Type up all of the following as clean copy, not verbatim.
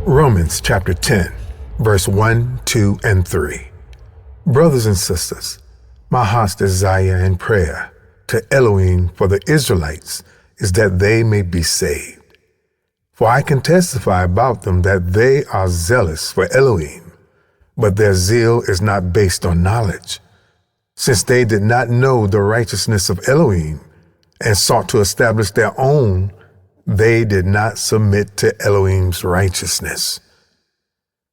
Romans chapter 10, verse 1, 2, and 3. Brothers and sisters, my heart's desire and prayer to Elohim for the Israelites is that they may be saved. For I can testify about them that they are zealous for Elohim, but their zeal is not based on knowledge. Since they did not know the righteousness of Elohim and sought to establish their own, they did not submit to Elohim's righteousness.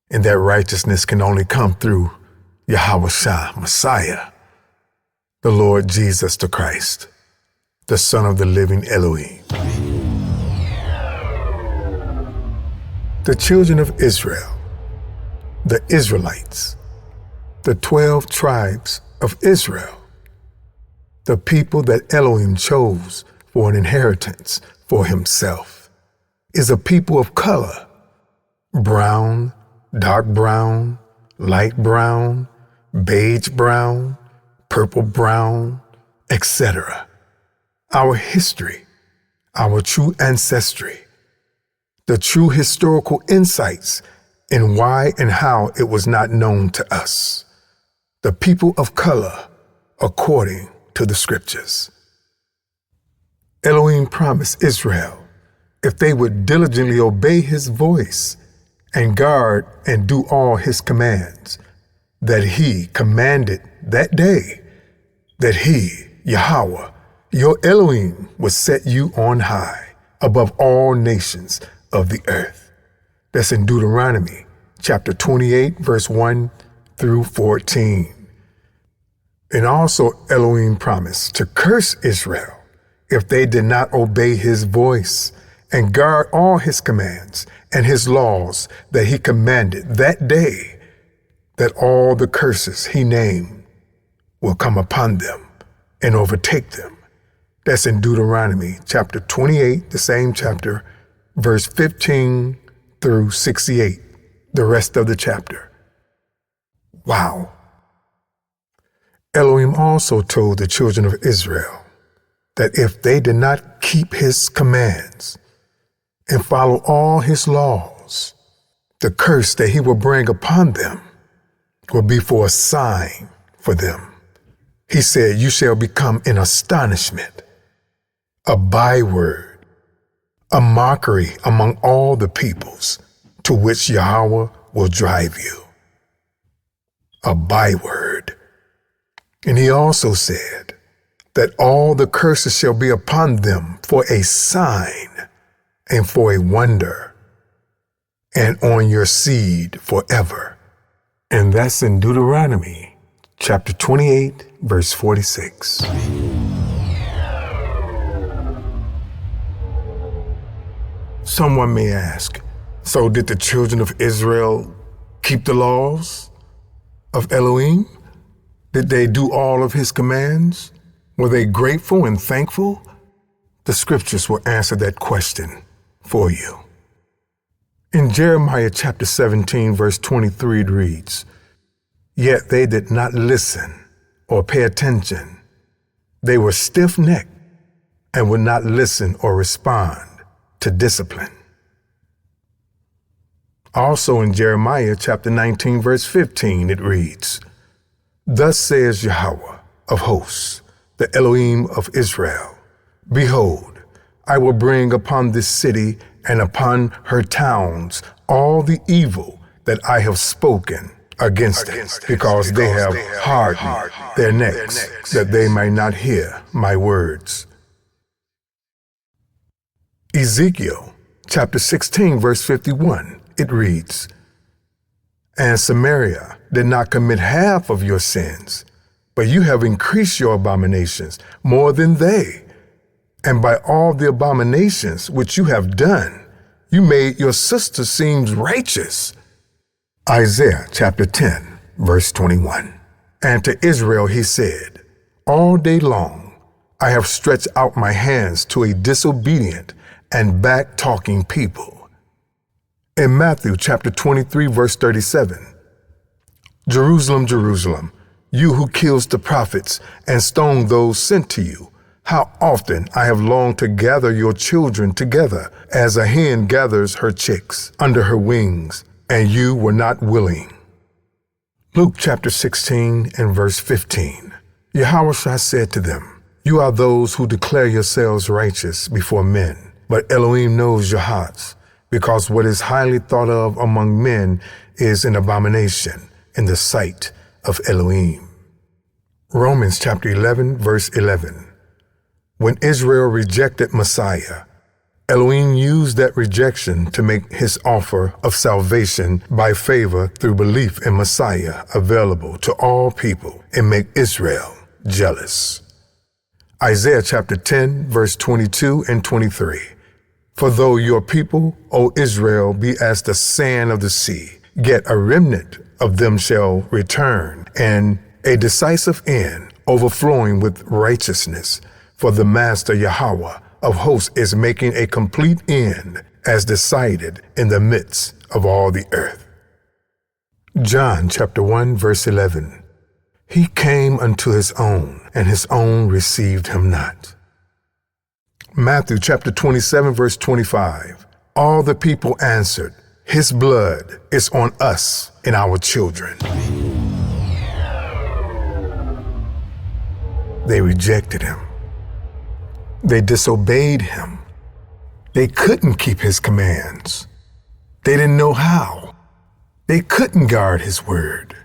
And that righteousness can only come through YAHAWASHA MESSIAH, the Lord Jesus the Christ, the Son of the living Elohim. The children of Israel, the Israelites, the 12 tribes of Israel, the people that Elohim chose for an inheritance for himself, is a people of color: brown, dark brown, light brown, beige brown, purple brown, etc. Our history, our true ancestry, the true historical insights in why and how it was not known to us, the people of color according to the scriptures. Elohim promised Israel, if they would diligently obey his voice and guard and do all his commands, that he commanded that day, that he, Yahweh, your Elohim, would set you on high above all nations of the earth. That's in Deuteronomy chapter 28, verse 1 through 14. And also Elohim promised to curse Israel if they did not obey his voice and guard all his commands and his laws that he commanded that day, that all the curses he named will come upon them and overtake them. That's in Deuteronomy chapter 28, the same chapter, verse 15 through 68, the rest of the chapter. Wow. Elohim also told the children of Israel that if they did not keep his commands and follow all his laws, the curse that he will bring upon them will be for a sign for them. He said, you shall become an astonishment, a byword, a mockery among all the peoples to which Yahweh will drive you. A byword. And he also said that all the curses shall be upon them for a sign and for a wonder, and on your seed forever. And that's in Deuteronomy chapter 28, verse 46. Someone may ask, so did the children of Israel keep the laws of Elohim? Did they do all of his commands? Were they grateful and thankful? The scriptures will answer that question for you. In Jeremiah chapter 17, verse 23, it reads, yet they did not listen or pay attention. They were stiff-necked and would not listen or respond to discipline. Also in Jeremiah chapter 19, verse 15, it reads, thus says Yahweh of hosts, the Elohim of Israel, behold, I will bring upon this city and upon her towns all the evil that I have spoken against it, because they have hardened their necks, that they might not hear my words. Ezekiel chapter 16, verse 51, it reads, and Samaria did not commit half of your sins, but you have increased your abominations more than they. And by all the abominations which you have done, you made your sister seem righteous. Isaiah chapter 10, verse 21. And to Israel he said, all day long I have stretched out my hands to a disobedient and back-talking people. In Matthew chapter 23, verse 37, Jerusalem, Jerusalem, you who kills the prophets and stone those sent to you, How often I have longed to gather your children together as a hen gathers her chicks under her wings, and you were not willing. Luke chapter 16 and verse 15. YAHAWASHA said to them, You are those who declare yourselves righteous before men, but Elohim knows your hearts, because what is highly thought of among men is an abomination in the sight of Elohim. Romans chapter 11 verse 11. When Israel rejected Messiah, Elohim used that rejection to make his offer of salvation by favor through belief in Messiah available to all people and make Israel jealous. Isaiah chapter 10 verse 22 and 23. For though your people, O Israel, be as the sand of the sea, yet a remnant of them shall return, and a decisive end overflowing with righteousness. For the Master Yahweh of hosts is making a complete end as decided in the midst of all the earth. John chapter 1 verse 11. He came unto his own, and his own received him not. Matthew chapter 27 verse 25. All the people answered, His blood is on us and our children. They rejected him. They disobeyed him. They couldn't keep his commands. They didn't know how. They couldn't guard his word.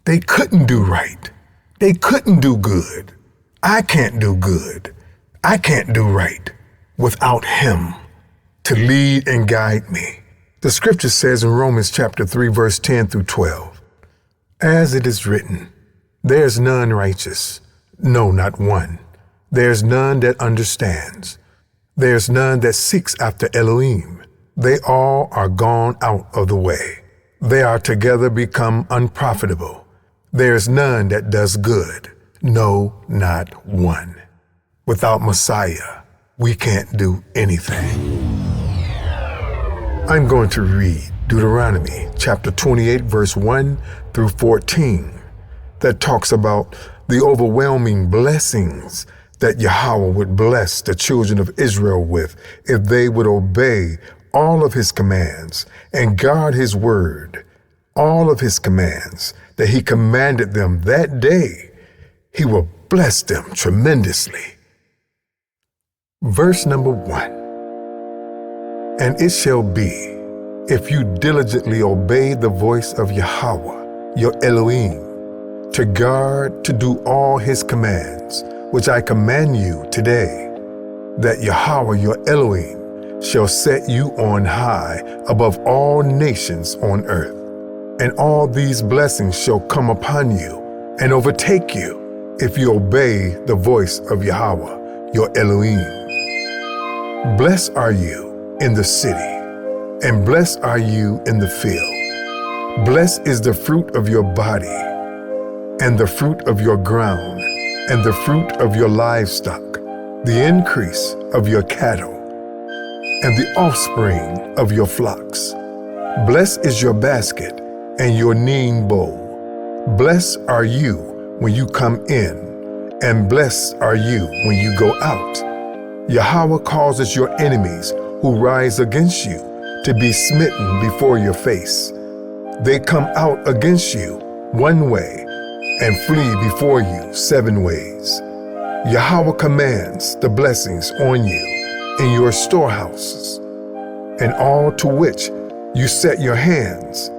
They couldn't do right. They couldn't do good. I can't do good. I can't do right without him to lead and guide me. The scripture says in Romans chapter 3 verse 10 through 12, As it is written, There's none righteous, no, not one. There's none that understands. There's none that seeks after Elohim. They all are gone out of the way. They are together become unprofitable. There's none that does good. No, not one. Without Messiah, we can't do anything. I'm going to read Deuteronomy chapter 28 verse 1 through 14 that talks about the overwhelming blessings that Yahweh would bless the children of Israel with if they would obey all of his commands and guard his word, all of his commands that he commanded them that day. He will bless them tremendously. Verse number 1. And it shall be, if you diligently obey the voice of Yahweh, your Elohim, to guard, to do all his commands, which I command you today, that Yahweh your Elohim shall set you on high above all nations on earth. And all these blessings shall come upon you and overtake you if you obey the voice of Yahweh your Elohim. Blessed are you in the city, and blessed are you in the field. Blessed is the fruit of your body, and the fruit of your ground, and the fruit of your livestock, the increase of your cattle, and the offspring of your flocks. Blessed is your basket and your kneading bowl. Blessed are you when you come in, and blessed are you when you go out. Yahweh causes your enemies who rise against you to be smitten before your face. They come out against you one way and flee before you 7 ways. Yahweh commands the blessings on you in your storehouses, and all to which you set your hands,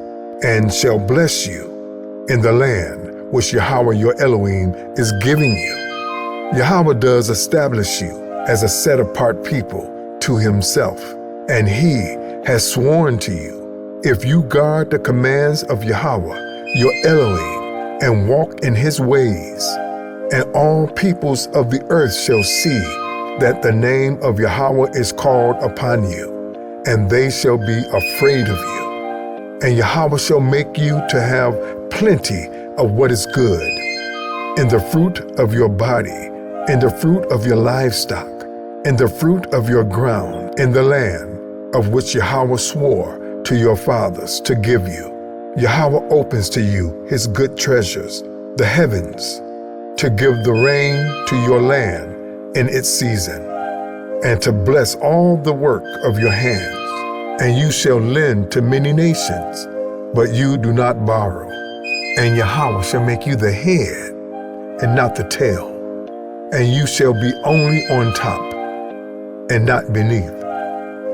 and shall bless you in the land which Yahweh your Elohim is giving you. Yahweh does establish you as a set-apart people to himself, and he has sworn to you, if you guard the commands of Yahweh your Elohim, and walk in his ways, and all peoples of the earth shall see that the name of Yahweh is called upon you, and they shall be afraid of you. And Yahweh shall make you to have plenty of what is good, in the fruit of your body, in the fruit of your livestock, in the fruit of your ground, in the land of which Yahweh swore to your fathers to give you. Yahweh opens to you his good treasures, the heavens, to give the rain to your land in its season, and to bless all the work of your hands. And you shall lend to many nations, but you do not borrow. And Yahweh shall make you the head and not the tail. And you shall be only on top and not beneath.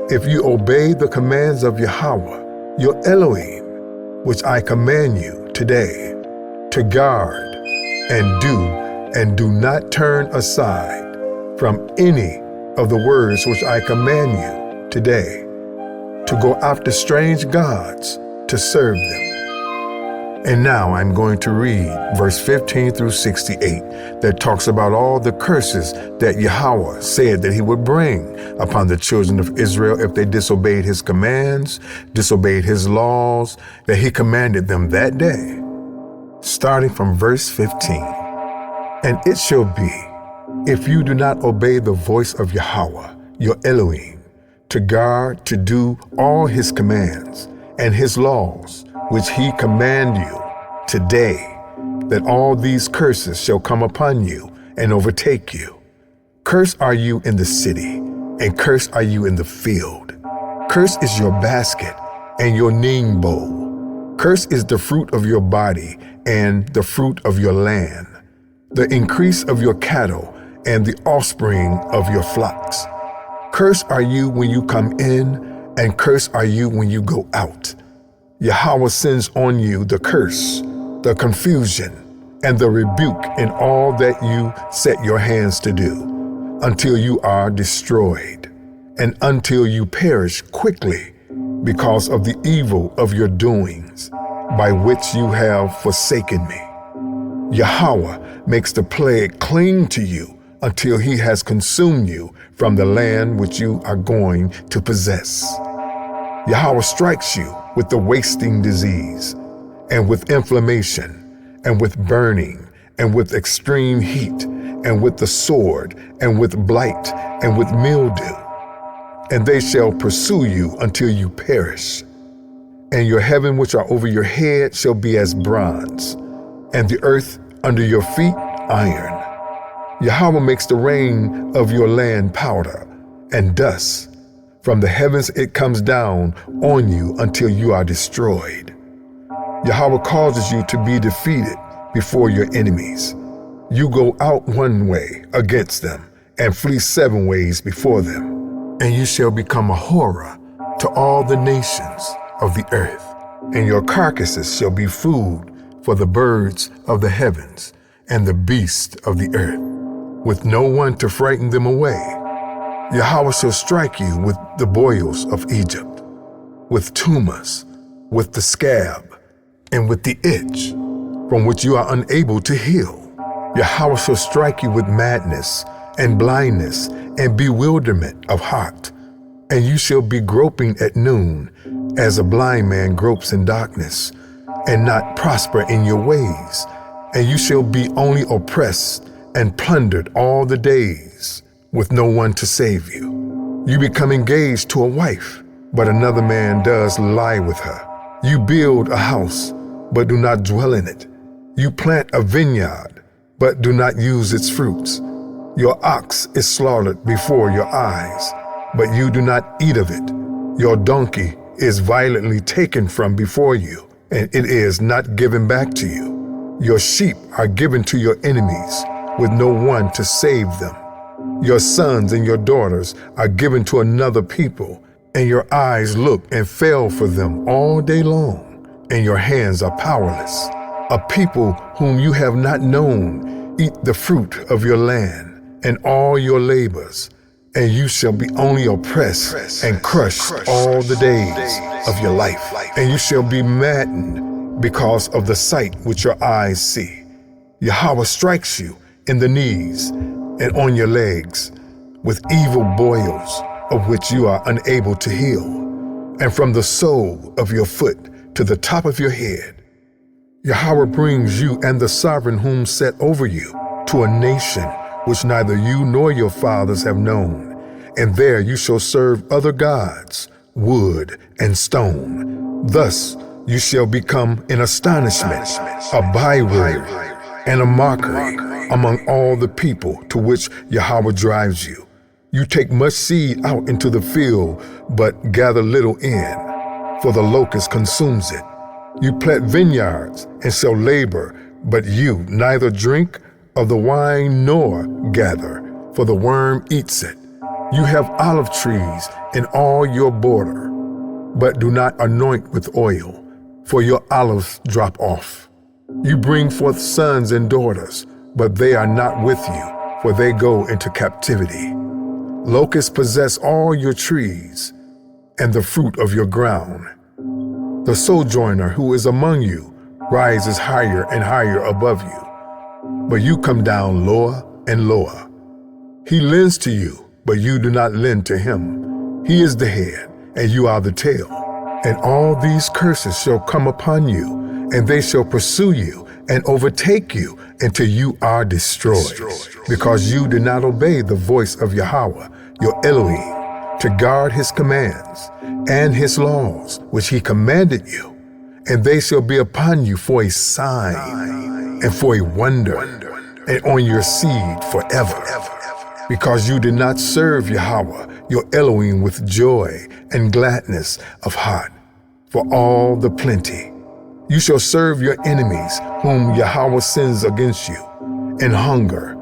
If you obey the commands of Yahweh, your Elohim, which I command you today, to guard and do not turn aside from any of the words which I command you today, to go after strange gods to serve them. And now I'm going to read verse 15 through 68 that talks about all the curses that Yahweh said that he would bring upon the children of Israel if they disobeyed his commands, disobeyed his laws that he commanded them that day. Starting from verse 15. And it shall be, if you do not obey the voice of Yahweh, your Elohim, to guard, to do all his commands and his laws, which he command you today, that all these curses shall come upon you and overtake you. Cursed are you in the city, and cursed are you in the field. Cursed is your basket and your kneading bowl. Cursed is the fruit of your body and the fruit of your land, the increase of your cattle and the offspring of your flocks. Cursed are you when you come in, and cursed are you when you go out. Yahweh sends on you the curse, the confusion, and the rebuke in all that you set your hands to do, until you are destroyed, and until you perish quickly because of the evil of your doings, by which you have forsaken me. Yahweh makes the plague cling to you until he has consumed you from the land which you are going to possess. Yahweh strikes you with the wasting disease, and with inflammation, and with burning, and with extreme heat, and with the sword, and with blight, and with mildew. And they shall pursue you until you perish. And your heaven which are over your head shall be as bronze, and the earth under your feet iron. Yahweh makes the rain of your land powder and dust. From the heavens it comes down on you until you are destroyed. Yahweh causes you to be defeated before your enemies. You go out one way against them and flee 7 ways before them. And you shall become a horror to all the nations of the earth, and your carcasses shall be food for the birds of the heavens and the beasts of the earth, with no one to frighten them away. Yahweh shall strike you with the boils of Egypt, with tumors, with the scab, and with the itch, from which you are unable to heal. Yahweh shall strike you with madness and blindness and bewilderment of heart, and you shall be groping at noon, as a blind man gropes in darkness, and not prosper in your ways. And you shall be only oppressed and plundered all the days, with no one to save you. You become engaged to a wife, but another man does lie with her. You build a house, but do not dwell in it. You plant a vineyard, but do not use its fruits. Your ox is slaughtered before your eyes, but you do not eat of it. Your donkey is violently taken from before you, and it is not given back to you. Your sheep are given to your enemies, with no one to save them. Your sons and your daughters are given to another people, and your eyes look and fail for them all day long, and your hands are powerless. A people whom you have not known eat the fruit of your land and all your labors, and you shall be only oppressed and crushed all the days of your life. And you shall be maddened because of the sight which your eyes see. Yahweh strikes you in the knees and on your legs with evil boils of which you are unable to heal, and from the sole of your foot to the top of your head. Yahweh brings you and the sovereign whom set over you to a nation which neither you nor your fathers have known, and there you shall serve other gods, wood and stone. Thus you shall become an astonishment, a byword, and a mockery, among all the people to which Yahweh drives you. You take much seed out into the field, but gather little in, for the locust consumes it. You plant vineyards and shall labor, but you neither drink of the wine nor gather, for the worm eats it. You have olive trees in all your border, but do not anoint with oil, for your olives drop off. You bring forth sons and daughters, but they are not with you, for they go into captivity. Locusts possess all your trees and the fruit of your ground. The sojourner who is among you rises higher and higher above you, but you come down lower and lower. He lends to you, but you do not lend to him. He is the head, and you are the tail. And all these curses shall come upon you, and they shall pursue you and overtake you until you are destroyed, because you did not obey the voice of Yahweh, your Elohim, to guard his commands and his laws, which he commanded you. And they shall be upon you for a sign and for a wonder, and on your seed forever, because you did not serve Yahweh, your Elohim, with joy and gladness of heart for all the plenty. You shall serve your enemies whom Yahweh sends against you, in hunger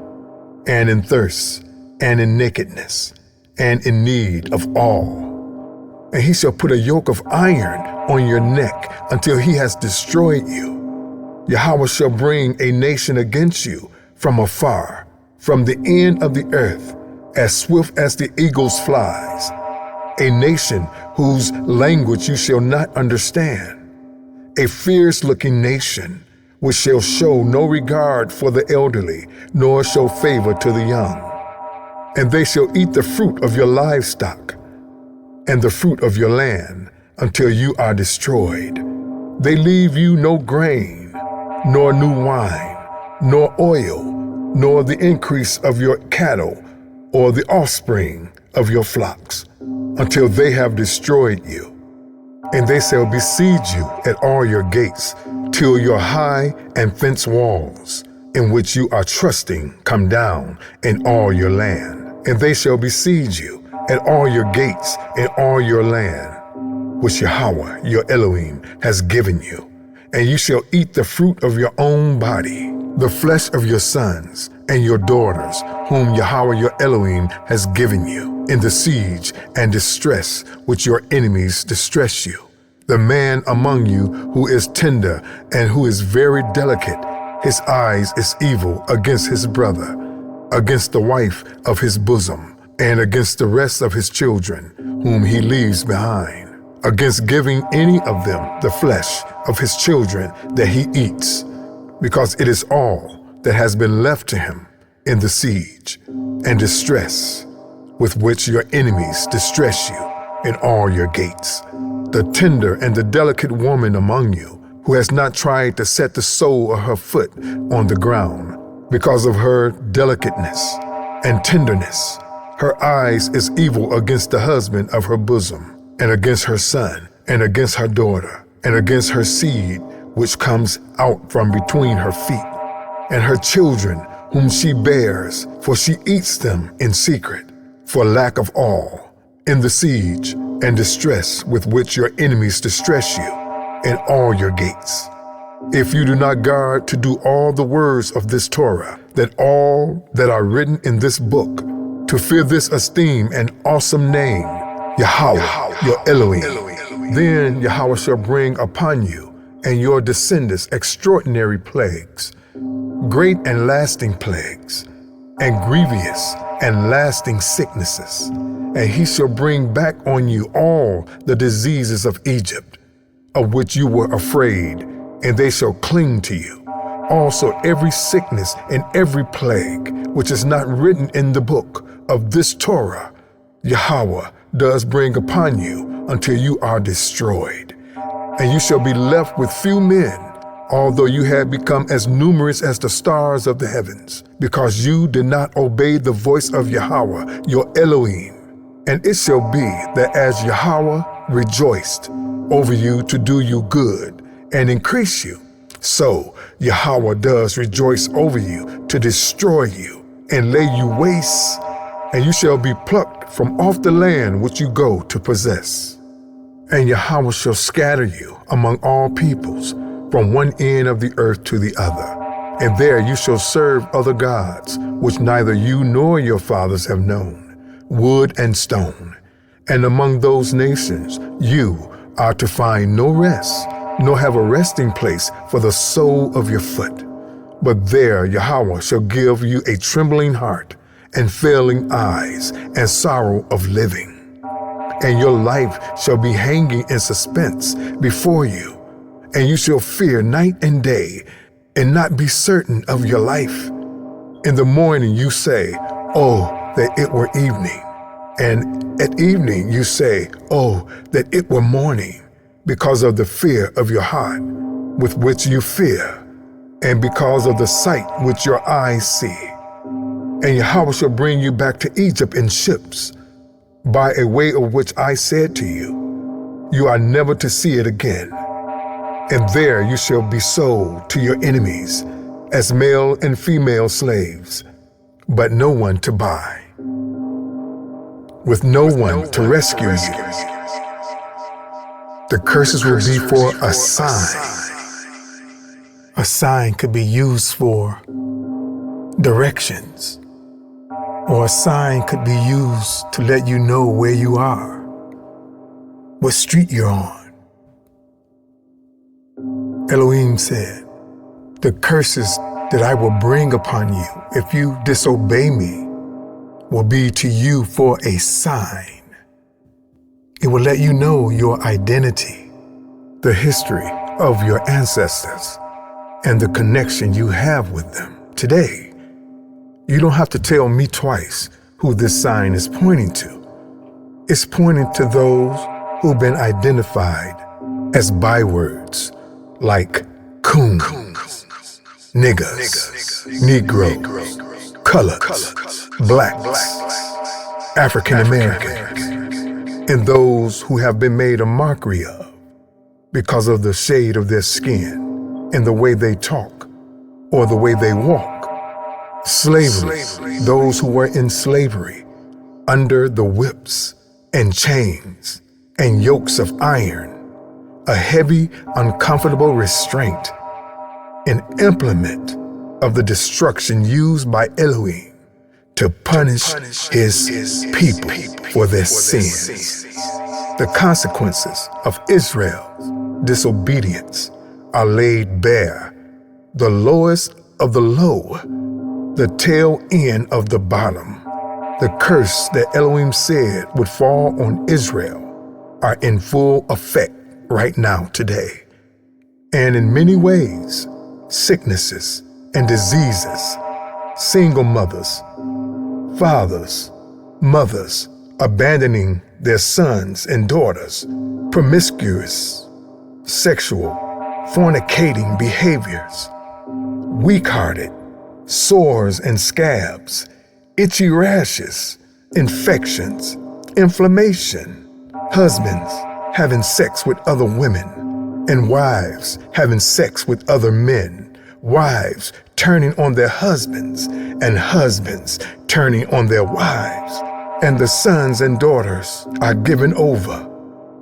and in thirst and in nakedness and in need of all. And he shall put a yoke of iron on your neck until he has destroyed you. Yahweh shall bring a nation against you from afar, from the end of the earth, as swift as the eagle's flies, a nation whose language you shall not understand, a fierce-looking nation which shall show no regard for the elderly, nor show favor to the young. And they shall eat the fruit of your livestock and the fruit of your land until you are destroyed. They leave you no grain, nor new wine, nor oil, nor the increase of your cattle, or the offspring of your flocks, until they have destroyed you. And they shall besiege you at all your gates, till your high and fenced walls, in which you are trusting, come down in all your land. And they shall besiege you at all your gates in all your land, which Yahweh, your Elohim, has given you. And you shall eat the fruit of your own body, the flesh of your sons and your daughters, whom Yahweh your Elohim has given you, in the siege and distress which your enemies distress you. The man among you who is tender and who is very delicate, his eyes is evil against his brother, against the wife of his bosom, and against the rest of his children, whom he leaves behind, against giving any of them the flesh of his children that he eats, because it is all that has been left to him in the siege and distress with which your enemies distress you in all your gates. The tender and the delicate woman among you, who has not tried to set the sole of her foot on the ground, because of her delicateness and tenderness, her eyes is evil against the husband of her bosom, and against her son, and against her daughter, and against her seed, which comes out from between her feet, and her children whom she bears, for she eats them in secret, for lack of all, in the siege and distress with which your enemies distress you in all your gates. If you do not guard to do all the words of this Torah, that all that are written in this book, to fear this esteem and awesome name, Yahweh, your Elohim, then Yahweh shall bring upon you and your descendants extraordinary plagues, great and lasting plagues, and grievous and lasting sicknesses. And he shall bring back on you all the diseases of Egypt, of which you were afraid, and they shall cling to you. Also every sickness and every plague, which is not written in the book of this Torah, Yahweh does bring upon you until you are destroyed. And you shall be left with few men, although you have become as numerous as the stars of the heavens, because you did not obey the voice of Yahweh, your Elohim. And it shall be that as Yahweh rejoiced over you to do you good and increase you, So Yahweh does rejoice over you to destroy you and lay you waste, and you shall be plucked from off the land which you go to possess. And Yahweh shall scatter you among all peoples, from one end of the earth to the other. And there you shall serve other gods, which neither you nor your fathers have known, wood and stone. And among those nations you are to find no rest, nor have a resting place for the sole of your foot. But there Yahweh shall give you a trembling heart, and failing eyes, and sorrow of living. And your life shall be hanging in suspense before you, and you shall fear night and day, and not be certain of your life. In the morning you say, "Oh, that it were evening." And at evening you say, "Oh, that it were morning," because of the fear of your heart, with which you fear, and because of the sight which your eyes see. And Yahweh shall bring you back to Egypt in ships, by a way of which I said to you, you are never to see it again. And there you shall be sold to your enemies as male and female slaves, but no one to buy, with no one to rescue you. The curses will be for a sign. A sign could be used for directions, or a sign could be used to let you know where you are, what street you're on. Elohim said, "The curses that I will bring upon you if you disobey me will be to you for a sign." It will let you know your identity, the history of your ancestors, and the connection you have with them today. You don't have to tell me twice who this sign is pointing to. It's pointing to those who've been identified as bywords like coons, niggas, Negroes, coloreds, blacks, African Americans, and those who have been made a mockery of because of the shade of their skin and the way they talk or the way they walk. Slavery, those who were in slavery under the whips and chains and yokes of iron, a heavy, uncomfortable restraint, an implement of the destruction used by Elohim to punish his people for their sins. The consequences of Israel's disobedience are laid bare, the lowest of the low, the tail end of the bottom. The curse that Elohim said would fall on Israel are in full effect right now today. And in many ways, sicknesses and diseases, single mothers, fathers, mothers abandoning their sons and daughters, promiscuous, sexual, fornicating behaviors, weak-hearted, sores and scabs, itchy rashes, infections, inflammation, husbands having sex with other women, and wives having sex with other men, wives turning on their husbands, and husbands turning on their wives, and the sons and daughters are given over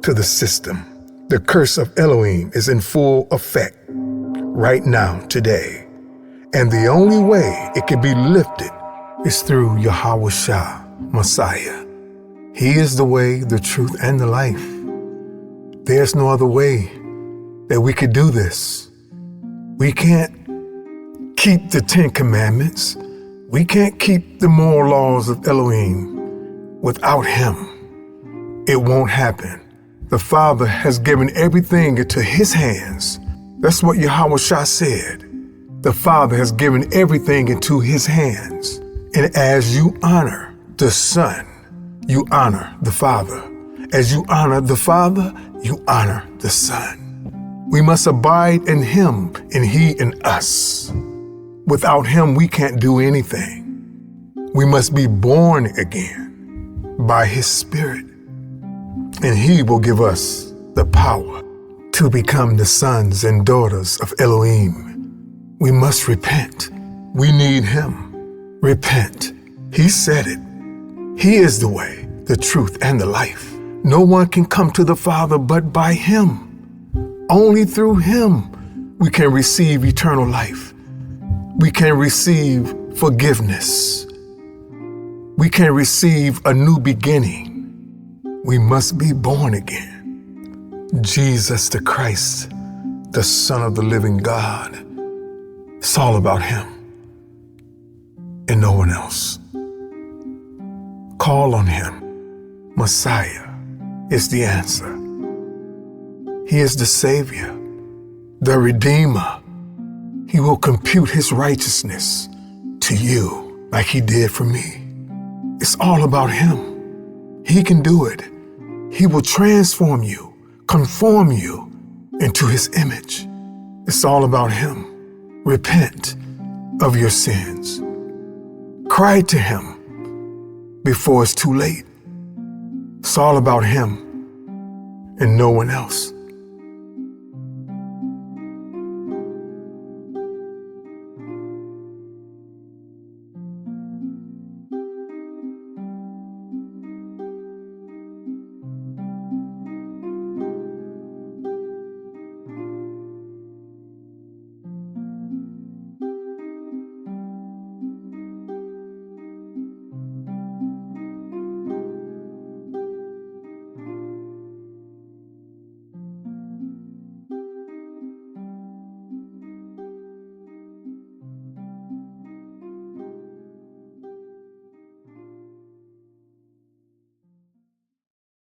to the system. The curse of Elohim is in full effect right now, today. And the only way it can be lifted is through YAHAWASHA Messiah. He is the way, the truth, and the life. There's no other way that we could do this. We can't keep the 10 Commandments. We can't keep the moral laws of Elohim without him. It won't happen. The Father has given everything into his hands. That's what YAHAWASHA said. The Father has given everything into his hands. And as you honor the Son, you honor the Father. As you honor the Father, you honor the Son. We must abide in him and he in us. Without him, we can't do anything. We must be born again by his Spirit. And he will give us the power to become the sons and daughters of Elohim, we must repent. We need Him. Repent. He said it. He is the way, the truth, and the life. No one can come to the Father but by Him. Only through Him we can receive eternal life. We can receive forgiveness. We can receive a new beginning. We must be born again. Jesus the Christ, the Son of the living God. It's all about Him and no one else. Call on Him. Messiah is the answer. He is the Savior, the Redeemer. He will compute His righteousness to you like He did for me. It's all about Him. He can do it. He will transform you, conform you into His image. It's all about Him. Repent of your sins. Cry to Him before it's too late. It's all about Him and no one else.